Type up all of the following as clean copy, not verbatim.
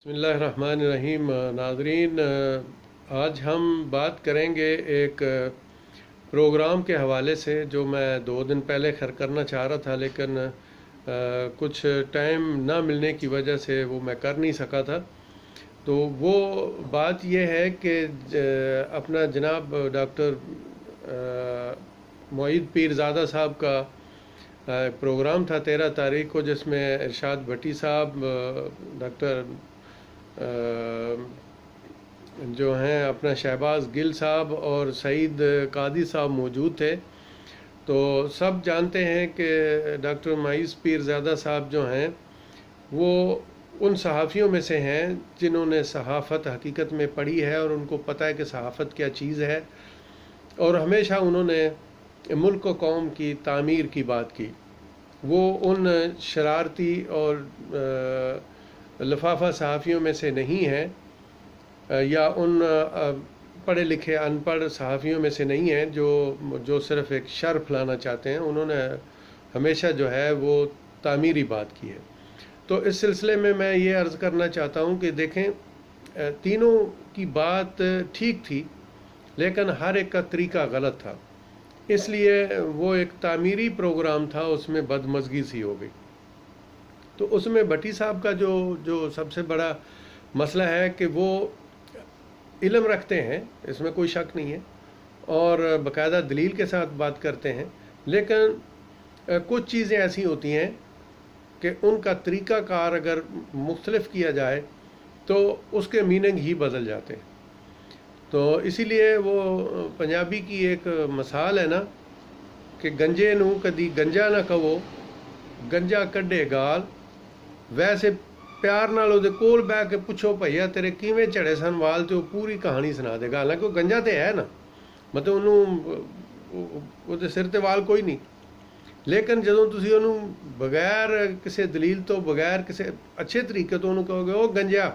बिस्मिल्लाहिर्रहमानिर्रहीम। नाज़रीन, आज हम बात करेंगे एक प्रोग्राम के हवाले से जो मैं 2 दिन पहले खैर करना चाह रहा था, लेकिन कुछ टाइम ना मिलने की वजह से वो मैं कर नहीं सका था। तो वो बात ये है कि अपना जनाब डॉक्टर मोईद पीरज़ादा साहब का प्रोग्राम था 13 तारीख को, जिसमें इरशाद भट्टी साहब, डॉक्टर जो हैं अपना शहबाज गिल साहब और सईद कादी साहब मौजूद थे। तो सब जानते हैं कि डॉक्टर मोईद पीरज़ादा साहब जो हैं वो उन सहाफ़ियों में से हैं जिन्होंने सहाफ़त हकीकत में पढ़ी है और उनको पता है कि सहाफ़त क्या चीज़ है, और हमेशा उन्होंने मुल्क व कौम की तामीर की बात की। वो उन शरारती और लिफाफा सहाफ़ियों में से नहीं है या उन पढ़े लिखे अनपढ़ सहाफ़ियों में से नहीं हैं जो सिर्फ़ एक शर फैलाना चाहते हैं। उन्होंने हमेशा जो है वो तामीरी बात की है। तो इस सिलसिले में मैं ये अर्ज़ करना चाहता हूँ कि देखें, तीनों की बात ठीक थी लेकिन हर एक का तरीका गलत था, इसलिए वो एक तामीरी प्रोग्राम था, उसमें बदमज़गी सी हो गई। तो उसमें भट्टी साहब का जो सबसे बड़ा मसला है कि वो इल्म रखते हैं, इसमें कोई शक नहीं है, और बाकायदा दलील के साथ बात करते हैं, लेकिन कुछ चीज़ें ऐसी होती हैं कि उनका तरीक़ाकार अगर मुख्तलिफ किया जाए तो उसके मीनिंग ही बदल जाते हैं। तो इसीलिए वो पंजाबी की एक मिसाल है ना कि गंजे नू कदी गंजा ना कहो, गंजा कड्डे गाल। वैसे प्यार नाल ਉਹਦੇ कोल बैठ के पुछो भैया तेरे किवें झड़े सन वाल, तो पूरी कहानी सुना देगा। हालांकि वो गंजा तो है ना, मतलब ਉਹਦੇ सिर ते वाल कोई नहीं, लेकिन ਜਦੋਂ ਤੁਸੀਂ ਉਹਨੂੰ बगैर किसी दलील तो बगैर किसी अच्छे तरीके तो ਉਹਨੂੰ कहोगे ਉਹ गंजा,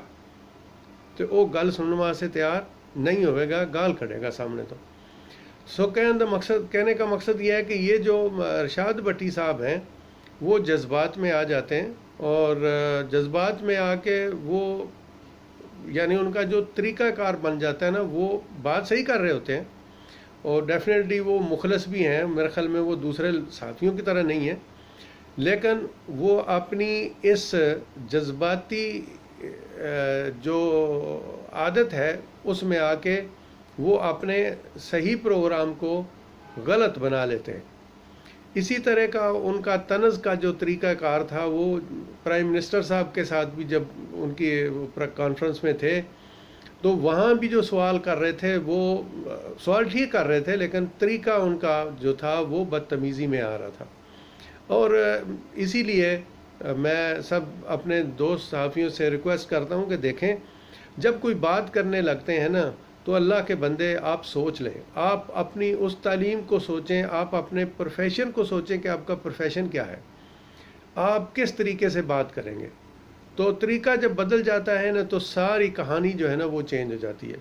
तो वो गल सुनने वास्ते तैयार नहीं होगा, गाल कढ़ेगा सामने। तो सो कहने का मकसद ये है कि ये जो इरशाद भट्टी साहब हैं वो जज्बात में आ जाते हैं, और जज्बात में आके वो यानी उनका जो तरीक़ाकार बन जाता है ना, वो बात सही कर रहे होते हैं और डेफिनेटली वो मुखलस भी हैं। मेरे ख्याल में वो दूसरे साथियों की तरह नहीं है, लेकिन वो अपनी इस जज्बाती जो आदत है उसमें आके वो अपने सही प्रोग्राम को गलत बना लेते हैं। इसी तरह का उनका तनज़ का जो तरीक़ाकार था, वो प्राइम मिनिस्टर साहब के साथ भी जब उनकी कॉन्फ्रेंस में थे तो वहाँ भी जो सवाल कर रहे थे वो सवाल ठीक कर रहे थे, लेकिन तरीक़ा उनका जो था वो बदतमीज़ी में आ रहा था। और इसीलिए मैं सब अपने दोस्त सहाफ़ियों से रिक्वेस्ट करता हूँ कि देखें, जब कोई बात करने लगते हैं ना तो अल्लाह के बंदे आप सोच लें, आप अपनी उस तालीम को सोचें, आप अपने प्रोफेशन को सोचें कि आपका प्रोफेशन क्या है, आप किस तरीके से बात करेंगे। तो तरीका जब बदल जाता है ना तो सारी कहानी जो है ना वो चेंज हो जाती है।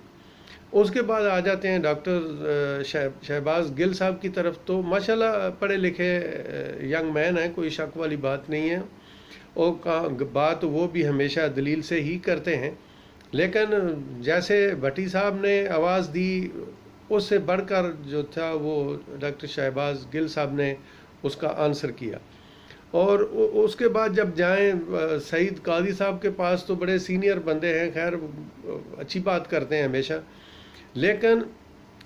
उसके बाद आ जाते हैं डॉक्टर शहबाज गिल साहब की तरफ। तो माशाल्लाह पढ़े लिखे यंग मैन हैं, कोई शक वाली बात नहीं है, और बात वो भी हमेशा दलील से ही करते हैं, लेकिन जैसे भट्टी साहब ने आवाज़ दी उससे बढ़कर जो था वो डॉक्टर शहबाज गिल साहब ने उसका आंसर किया। और उसके बाद जब जाएं सईद कादी साहब के पास, तो बड़े सीनियर बंदे हैं, खैर अच्छी बात करते हैं हमेशा, लेकिन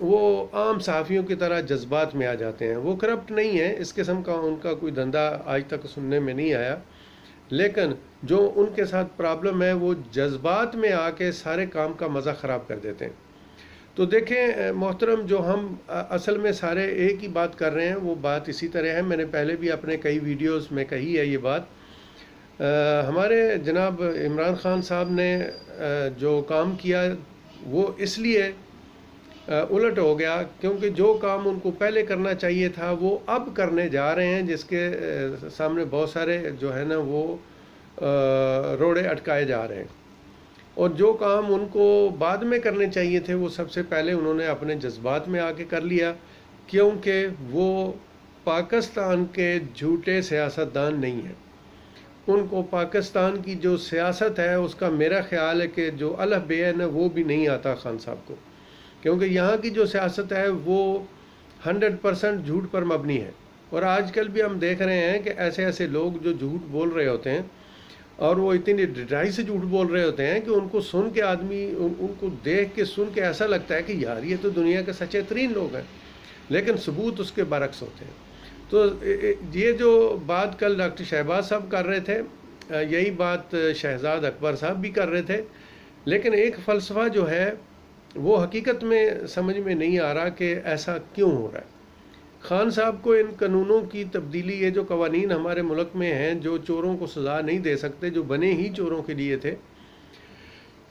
वो आम सहाफ़ियों की तरह जज्बात में आ जाते हैं। वो करप्ट नहीं है, इस किस्म का उनका कोई धंधा आज तक सुनने में नहीं आया, लेकिन जो उनके साथ प्रॉब्लम है वो जज्बात में आके सारे काम का मज़ा ख़राब कर देते हैं। तो देखें मोहतरम, जो हम असल में सारे एक ही बात कर रहे हैं वो बात इसी तरह है। मैंने पहले भी अपने कई वीडियोस में कही है ये बात। हमारे जनाब इमरान ख़ान साहब ने जो काम किया वो इसलिए उलट हो गया क्योंकि जो काम उनको पहले करना चाहिए था वो अब करने जा रहे हैं, जिसके सामने बहुत सारे जो है ना वो रोड़े अटकाए जा रहे हैं। और जो काम उनको बाद में करने चाहिए थे वो सबसे पहले उन्होंने अपने जज्बात में आके कर लिया, क्योंकि वो पाकिस्तान के झूठे सियासतदान नहीं हैं। उनको पाकिस्तान की जो सियासत है उसका मेरा ख्याल है कि जो अलफ बेन है वो भी नहीं आता खान साहब को, क्योंकि यहाँ की जो सियासत है वो 100% झूठ पर मबनी है। और आजकल भी हम देख रहे हैं कि ऐसे ऐसे लोग जो झूठ बोल रहे होते हैं और वो इतनी ढिठाई से झूठ बोल रहे होते हैं कि उनको सुन के आदमी उनको देख के सुन के ऐसा लगता है कि यार ये तो दुनिया के सच्चे तरीन लोग हैं, लेकिन सबूत उसके बरक्स होते हैं। तो ये जो बात कल डॉक्टर शहबाज साहब कर रहे थे, यही बात शहजाद अकबर साहब भी कर रहे थे, लेकिन एक फ़लसफ़ा जो है वो हकीकत में समझ में नहीं आ रहा कि ऐसा क्यों हो रहा है। खान साहब को इन कानूनों की तब्दीली, ये जो कवानीन हमारे मुल्क में हैं जो चोरों को सज़ा नहीं दे सकते, जो बने ही चोरों के लिए थे,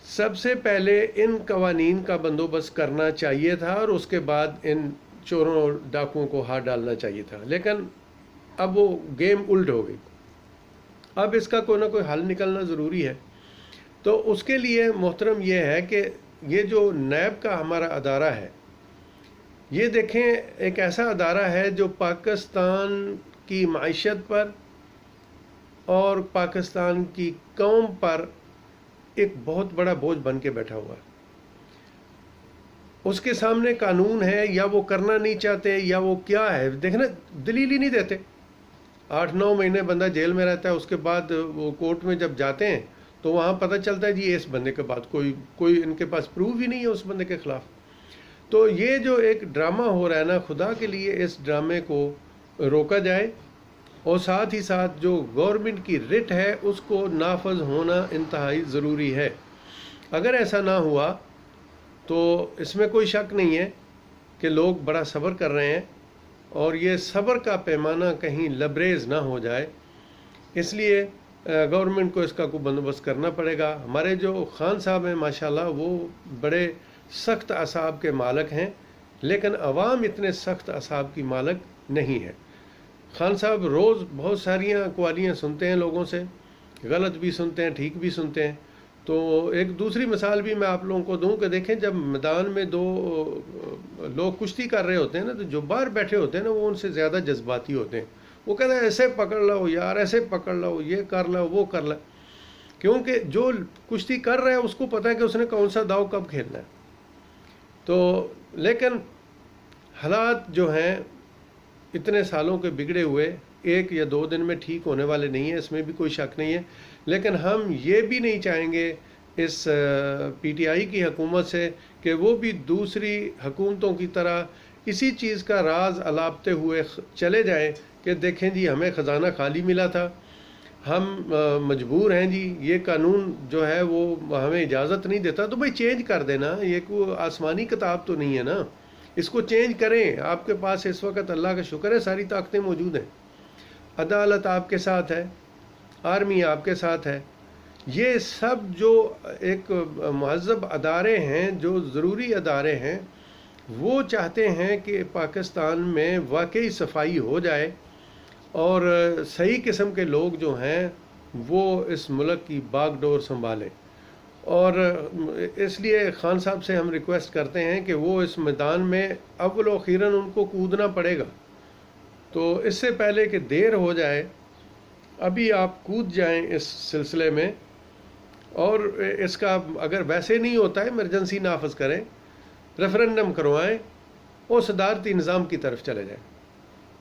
सबसे पहले इन कवानीन का बंदोबस्त करना चाहिए था और उसके बाद इन चोरों और डाकुओं को हाथ डालना चाहिए था। लेकिन अब वो गेम उल्ट हो गई। अब इसका कोई ना कोई हल निकलना ज़रूरी है। तो उसके लिए मोहतरम ये है कि ये जो नैब का हमारा अदारा है, ये देखें एक ऐसा अदारा है जो पाकिस्तान की माइशत पर और पाकिस्तान की कौम पर एक बहुत बड़ा बोझ बन के बैठा हुआ है। उसके सामने कानून है, या वो करना नहीं चाहते या वो क्या है, देखना दलील ही नहीं देते। 8-9 महीने बंदा जेल में रहता है, उसके बाद वो कोर्ट में जब जाते हैं तो वहाँ पता चलता है जी इस बंदे के बाद कोई इनके पास प्रूफ ही नहीं है उस बंदे के ख़िलाफ़। तो ये जो एक ड्रामा हो रहा है ना, खुदा के लिए इस ड्रामे को रोका जाए और साथ ही साथ जो गवर्नमेंट की रिट है उसको नाफज होना इंतहाई ज़रूरी है। अगर ऐसा ना हुआ तो इसमें कोई शक नहीं है कि लोग बड़ा सब्र कर रहे हैं और ये सब्र का पैमाना कहीं लबरेज ना हो जाए, इसलिए गवर्नमेंट को इसका कोई बंदोबस्त करना पड़ेगा। हमारे जो खान साहब हैं माशाल्लाह वो बड़े सख्त असाब के मालक हैं, लेकिन अवाम इतने सख्त असाब की मालक नहीं है। खान साहब रोज़ बहुत सारियाँ कवालियाँ सुनते हैं लोगों से, गलत भी सुनते हैं ठीक भी सुनते हैं। तो एक दूसरी मिसाल भी मैं आप लोगों को दूं कि देखें जब मैदान में दो लोग कुश्ती कर रहे होते हैं ना, तो जो बाहर बैठे होते हैं ना वो उनसे ज़्यादा जज्बाती होते हैं। वो कहते हैं ऐसे पकड़ लो यार, ऐसे पकड़ लो, ये कर लो वो कर लो, क्योंकि जो कुश्ती कर रहा है उसको पता है कि उसने कौन सा दाव कब खेलना है। तो लेकिन हालात जो हैं इतने सालों के बिगड़े हुए 1 या 2 दिन में ठीक होने वाले नहीं है, इसमें भी कोई शक नहीं है। लेकिन हम ये भी नहीं चाहेंगे इस पीटीआई की हुकूमत से कि वो भी दूसरी हुकूमतों की तरह इसी चीज़ का राज अलापते हुए चले जाएं कि देखें जी हमें ख़जाना खाली मिला था, हम मजबूर हैं जी, ये कानून जो है वो हमें इजाज़त नहीं देता, तो भाई चेंज कर देना। ये कोई आसमानी किताब तो नहीं है ना, इसको चेंज करें। आपके पास इस वक्त अल्लाह का शुक्र है सारी ताकतें मौजूद हैं, अदालत आपके साथ है, आर्मी आपके साथ है। ये सब जो एक महज़ब अदारे हैं, जो ज़रूरी अदारे हैं, वो चाहते हैं कि पाकिस्तान में वाकई सफाई हो जाए और सही किस्म के लोग जो हैं वो इस मुल्क की बागडोर संभालें। और इसलिए खान साहब से हम रिक्वेस्ट करते हैं कि वो इस मैदान में अव्वल व अखीरन उनको कूदना पड़ेगा। तो इससे पहले कि देर हो जाए, अभी आप कूद जाएं इस सिलसिले में, और इसका अगर वैसे नहीं होता है इमरजेंसी नाफज करें, रेफरेंडम करवाएं और सदारती निज़ाम की तरफ चले जाएं,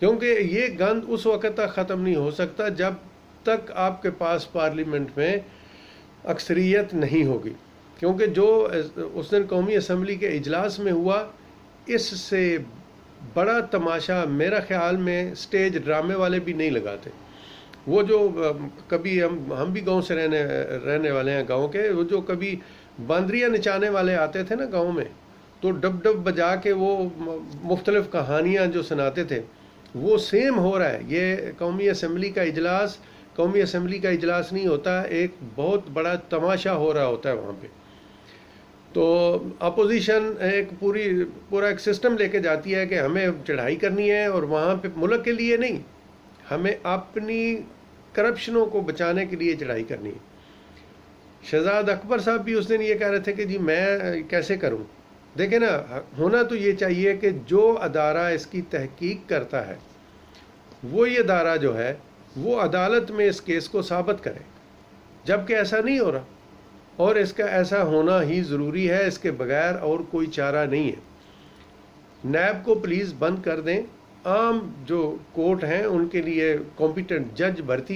क्योंकि ये गंद उस वक़्त तक ख़त्म नहीं हो सकता जब तक आपके पास पार्लियामेंट में अक्सरियत नहीं होगी। क्योंकि जो उस दिन कौमी असम्बली के इजलास में हुआ, इससे बड़ा तमाशा मेरा ख्याल में स्टेज ड्रामे वाले भी नहीं लगाते। वो जो कभी हम भी गांव से रहने वाले हैं, गांव के, वो जो कभी बांदरियाँ नचाने वाले आते थे ना गांव में, तो डब डब बजा के वो मुख्तलिफ कहानियाँ जो सुनाते थे, वो सेम हो रहा है। ये कौमी असम्बली का इजलास कौमी असम्बली का इजलास नहीं होता, एक बहुत बड़ा तमाशा हो रहा होता है वहाँ पे। तो अपोजिशन एक पूरा एक सिस्टम लेके जाती है कि हमें चढ़ाई करनी है, और वहाँ पे मुल्क के लिए नहीं, हमें अपनी करप्शनों को बचाने के लिए चढ़ाई करनी है। शहजाद अकबर साहब भी उस दिन ये कह रहे थे कि जी मैं कैसे करूं। देखें ना, होना तो ये चाहिए कि जो अदारा इसकी तहकीक करता है वो ये अदारा जो है वो अदालत में इस केस को साबित करें, जबकि ऐसा नहीं हो रहा और इसका ऐसा होना ही ज़रूरी है, इसके बगैर और कोई चारा नहीं है। नैब को प्लीज़ बंद कर दें, आम जो कोर्ट हैं उनके लिए कॉम्पिटेंट जज भर्ती